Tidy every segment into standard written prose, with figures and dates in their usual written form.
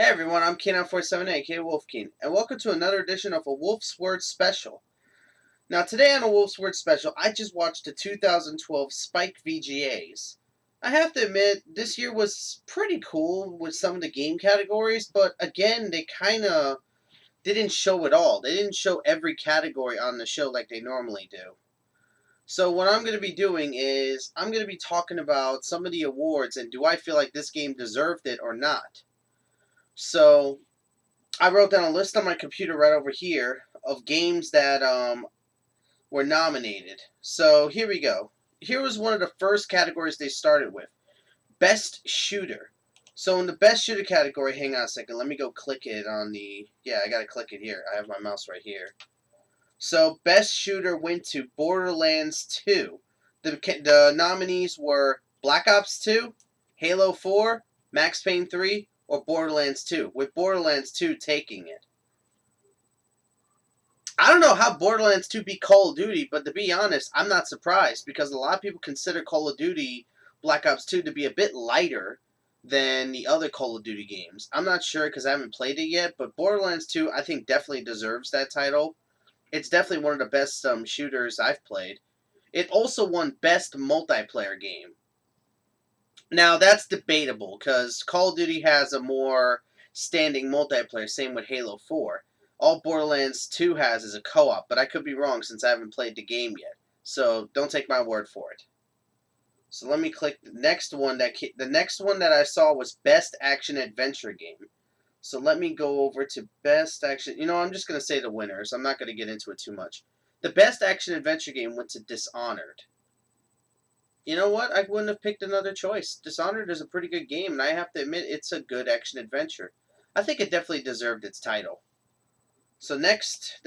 Hey everyone, I'm Keen947, aka Wolfkeen, and welcome to another edition of a Wolf's Word Special. Now today on a Wolf's Word Special, I just watched the 2012 Spike VGAs. I have to admit, this year was pretty cool with some of the game categories, but again, they kinda didn't show it all. They didn't show every category on the show like they normally do. So what I'm going to be doing is, I'm going to be talking about some of the awards and do I feel like this game deserved it or not. So, I wrote down a list on my computer right over here of games that were nominated. So here we go. Here was one of the first categories they started with. Best Shooter. So in the Best Shooter category, hang on a second. Let me go click it on the... Yeah, I got to click it here. I have my mouse right here. So Best Shooter went to Borderlands 2. The nominees were Black Ops 2, Halo 4, Max Payne 3, or Borderlands 2, with Borderlands 2 taking it. I don't know how Borderlands 2 beat Call of Duty, but to be honest, I'm not surprised because a lot of people consider Call of Duty Black Ops 2 to be a bit lighter than the other Call of Duty games. I'm not sure because I haven't played it yet, but Borderlands 2 I think definitely deserves that title. It's definitely one of the best shooters I've played. It also won Best Multiplayer Game. Now, that's debatable, because Call of Duty has a more standing multiplayer, same with Halo 4. All Borderlands 2 has is a co-op, but I could be wrong since I haven't played the game yet. So, don't take my word for it. So, let me click the next one. The next one that I saw was Best Action Adventure Game. So, let me go over to Best Action... You know, I'm just going to say the winners. I'm not going to get into it too much. The Best Action Adventure Game went to Dishonored. You know what? I wouldn't have picked another choice. Dishonored is a pretty good game, and I have to admit, it's a good action-adventure. I think it definitely deserved its title. So the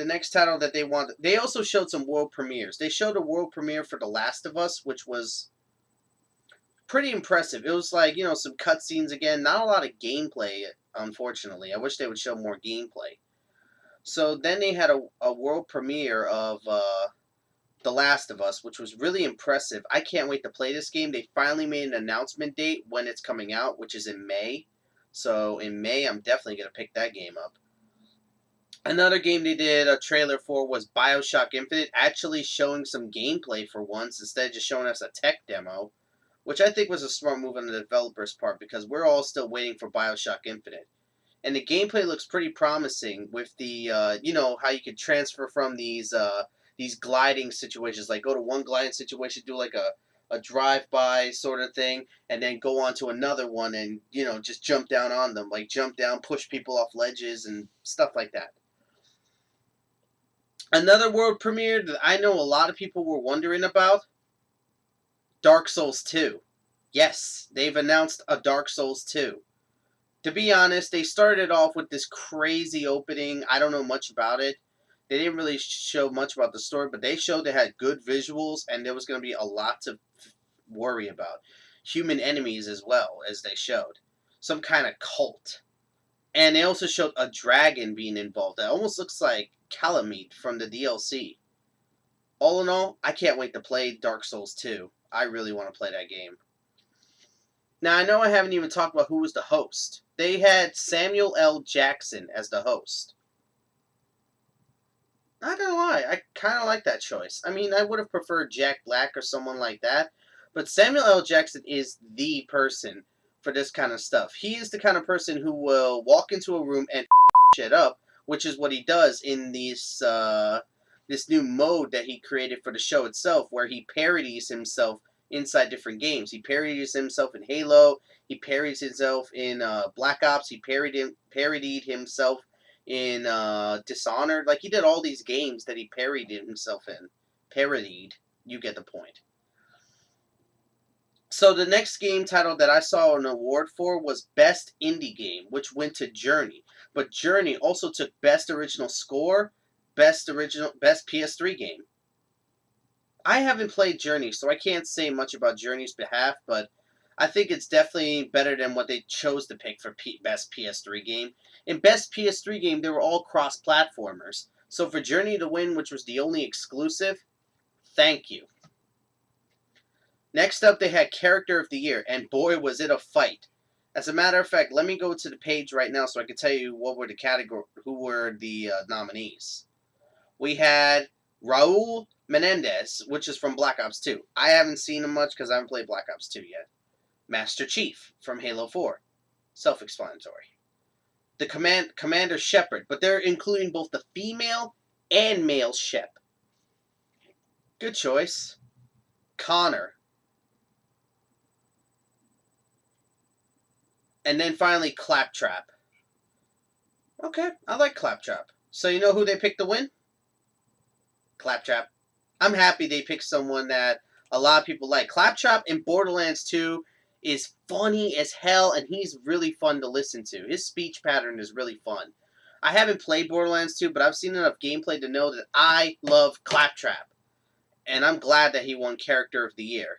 next title that they wanted... They also showed some world premieres. They showed a world premiere for The Last of Us, which was pretty impressive. It was like, you know, some cutscenes again. Not a lot of gameplay, unfortunately. I wish they would show more gameplay. So then they had a world premiere of... The Last of Us, which was really impressive. I can't wait to play this game. They finally made an announcement date when it's coming out, which is in May. So in May, I'm definitely going to pick that game up. Another game they did a trailer for was BioShock Infinite, actually showing some gameplay for once instead of just showing us a tech demo, which I think was a smart move on the developer's part because we're all still waiting for BioShock Infinite. And the gameplay looks pretty promising with the, you know, how you could transfer from these gliding situations, like go to one gliding situation, do like a drive-by sort of thing, and then go on to another one and, you know, just jump down on them, like jump down, push people off ledges and stuff like that. Another world premiere that I know a lot of people were wondering about, Dark Souls 2. Yes, they've announced a Dark Souls 2. To be honest, they started off with this crazy opening. I don't know much about it. They didn't really show much about the story, but they showed they had good visuals, and there was going to be a lot to worry about. Human enemies as well, as they showed. Some kind of cult. And they also showed a dragon being involved. That almost looks like Calamite from the DLC. All in all, I can't wait to play Dark Souls 2. I really want to play that game. Now, I know I haven't even talked about who was the host. They had Samuel L. Jackson as the host. Not gonna lie, I kind of like that choice. I mean, I would have preferred Jack Black or someone like that, but Samuel L. Jackson is the person for this kind of stuff. He is the kind of person who will walk into a room and shit up, which is what he does in this new mode that he created for the show itself, where he parodies himself inside different games. He parodies himself in Halo. He parodies himself in Black Ops. He parodied himself in Dishonored. Like, he did all these games that he parodied himself in. Parodied. You get the point. So the next game title that I saw an award for was Best Indie Game, which went to Journey. But Journey also took Best Original Score, Best PS3 Game. I haven't played Journey, so I can't say much about Journey's behalf, but I think it's definitely better than what they chose to pick for Best PS3 Game. In Best PS3 Game, they were all cross-platformers. So for Journey to win, which was the only exclusive, thank you. Next up, they had Character of the Year, and boy, was it a fight. As a matter of fact, let me go to the page right now so I can tell you what were the category, who were the nominees. We had Raul Menendez, which is from Black Ops 2. I haven't seen him much because I haven't played Black Ops 2 yet. Master Chief from Halo 4. Self-explanatory. The Commander Shepard, but they're including both the female and male Shep. Good choice. Connor. And then finally, Claptrap. Okay, I like Claptrap. So you know who they picked to win? Claptrap. I'm happy they picked someone that a lot of people like. Claptrap in Borderlands 2 is funny as hell, and he's really fun to listen to. His speech pattern is really fun. I haven't played Borderlands 2, but I've seen enough gameplay to know that I love Claptrap. And I'm glad that he won Character of the Year.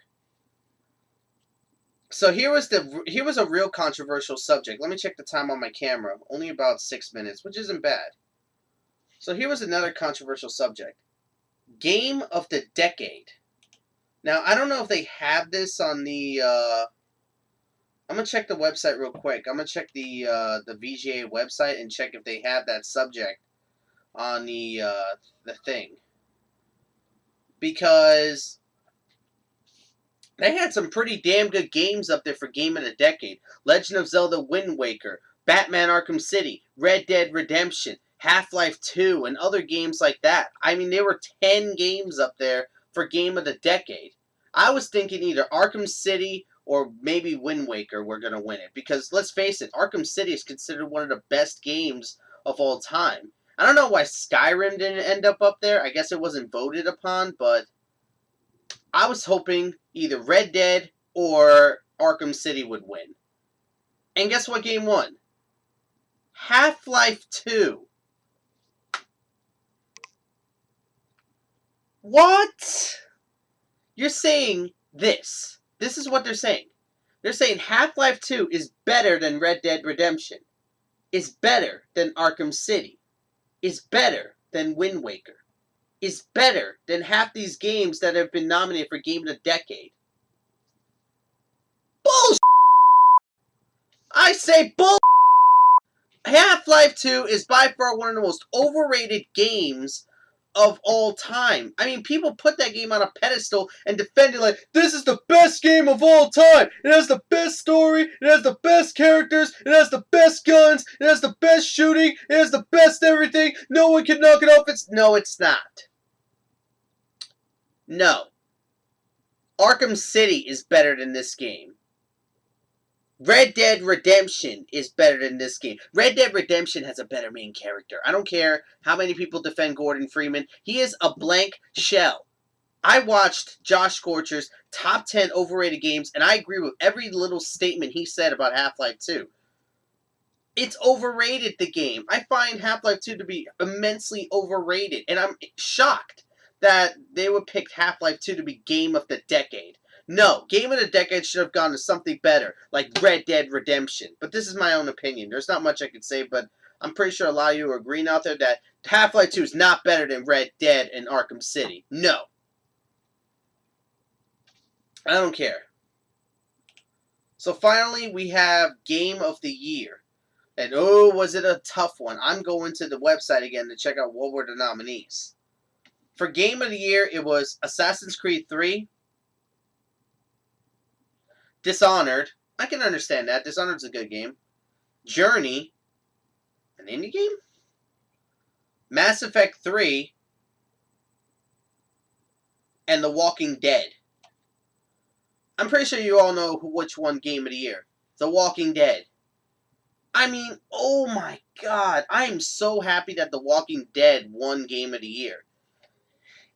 So here was a real controversial subject. Let me check the time on my camera. Only about 6 minutes, which isn't bad. So here was another controversial subject. Game of the Decade. Now, I don't know if they have this on the... I'm going to check the website real quick. I'm going to check the VGA website and check if they have that subject on the thing. Because they had some pretty damn good games up there for Game of the Decade. Legend of Zelda Wind Waker, Batman Arkham City, Red Dead Redemption, Half-Life 2, and other games like that. I mean, there were 10 games up there for Game of the Decade. I was thinking either Arkham City or maybe Wind Waker were going to win it. Because, let's face it, Arkham City is considered one of the best games of all time. I don't know why Skyrim didn't end up there. I guess it wasn't voted upon, but I was hoping either Red Dead or Arkham City would win. And guess what game won? Half-Life 2. What? You're saying this. This is what they're saying. They're saying Half-Life 2 is better than Red Dead Redemption. Is better than Arkham City. Is better than Wind Waker. Is better than half these games that have been nominated for Game of the Decade. Bullshit! I say bull. Half-Life 2 is by far one of the most overrated games of all time. I mean, people put that game on a pedestal and defend it like, this is the best game of all time. It has the best story. It has the best characters. It has the best guns. It has the best shooting. It has the best everything. No one can knock it off. No, it's not. No. Arkham City is better than this game. Red Dead Redemption is better than this game. Red Dead Redemption has a better main character. I don't care how many people defend Gordon Freeman. He is a blank shell. I watched Josh Scorcher's top 10 overrated games, and I agree with every little statement he said about Half-Life 2. It's overrated, the game. I find Half-Life 2 to be immensely overrated, and I'm shocked that they would pick Half-Life 2 to be Game of the Decade. No, Game of the Decade should have gone to something better, like Red Dead Redemption. But this is my own opinion. There's not much I can say, but I'm pretty sure a lot of you are agreeing out there that Half-Life 2 is not better than Red Dead and Arkham City. No. I don't care. So finally, we have Game of the Year. And oh, was it a tough one. I'm going to the website again to check out what were the nominees. For Game of the Year, it was Assassin's Creed 3, Dishonored. I can understand that. Dishonored's a good game. Journey. An indie game? Mass Effect 3. And The Walking Dead. I'm pretty sure you all know which one Game of the Year. The Walking Dead. I mean, oh my god. I am so happy that The Walking Dead won Game of the Year.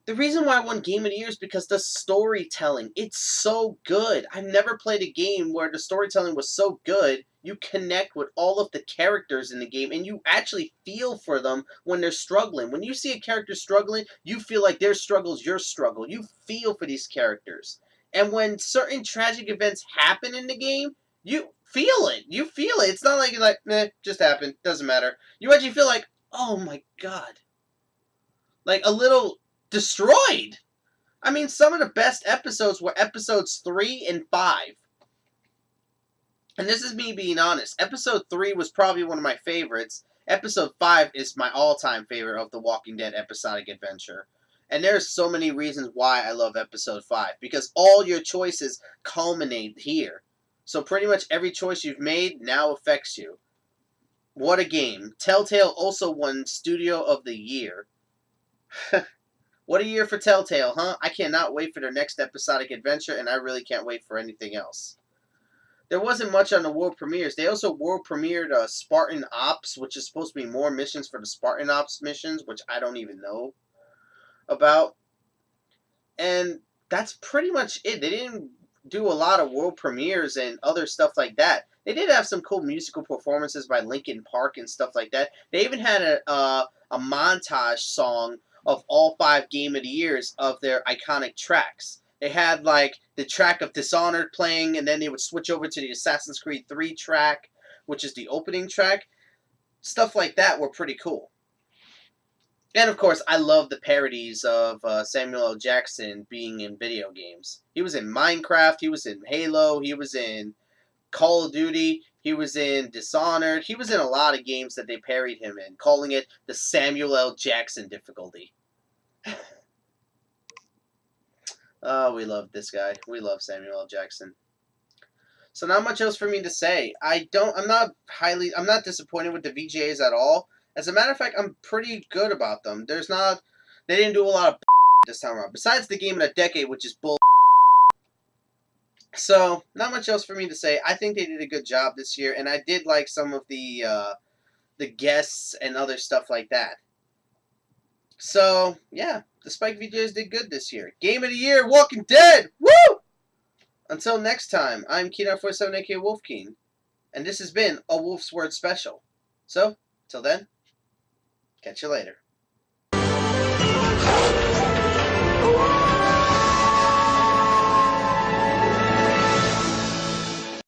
The reason why I won Game of the Year is because the storytelling. It's so good. I've never played a game where the storytelling was so good. You connect with all of the characters in the game, and you actually feel for them when they're struggling. When you see a character struggling, you feel like their struggle is your struggle. You feel for these characters. And when certain tragic events happen in the game, you feel it. You feel it. It's not like you're like, meh, just happened. Doesn't matter. You actually feel like, oh my god. Like a little destroyed. I mean, some of the best episodes were episodes 3 and 5. And this is me being honest. Episode 3 was probably one of my favorites. Episode 5 is my all-time favorite of the Walking Dead episodic adventure. And there's so many reasons why I love Episode 5. Because all your choices culminate here. So pretty much every choice you've made now affects you. What a game. Telltale also won Studio of the Year. What a year for Telltale, huh? I cannot wait for their next episodic adventure, and I really can't wait for anything else. There wasn't much on the world premieres. They also world premiered Spartan Ops, which is supposed to be more missions for the Spartan Ops missions, which I don't even know about. And that's pretty much it. They didn't do a lot of world premieres and other stuff like that. They did have some cool musical performances by Linkin Park and stuff like that. They even had a montage song of all 5 Game of the Years of their iconic tracks. They had like the track of Dishonored playing, and then they would switch over to the Assassin's Creed 3 track, which is the opening track. Stuff like that were pretty cool. And of course, I love the parodies of Samuel L. Jackson being in video games. He was in Minecraft, he was in Halo, he was in Call of Duty, he was in Dishonored. He was in a lot of games that they parodied him in, calling it the Samuel L. Jackson difficulty. Oh, we love this guy. We love Samuel L. Jackson. So not much else for me to say. I'm not disappointed with the VGAs at all. As a matter of fact, I'm pretty good about them. They didn't do a lot of this time around. Besides the game of the decade, which is bull. So, not much else for me to say. I think they did a good job this year, and I did like some of the guests and other stuff like that. So, yeah, the Spike VGAs did good this year. Game of the Year, Walking Dead! Woo! Until next time, I'm Keenar47, aka Wolfkeen, and this has been a Wolf's Word special. So, till then, catch you later.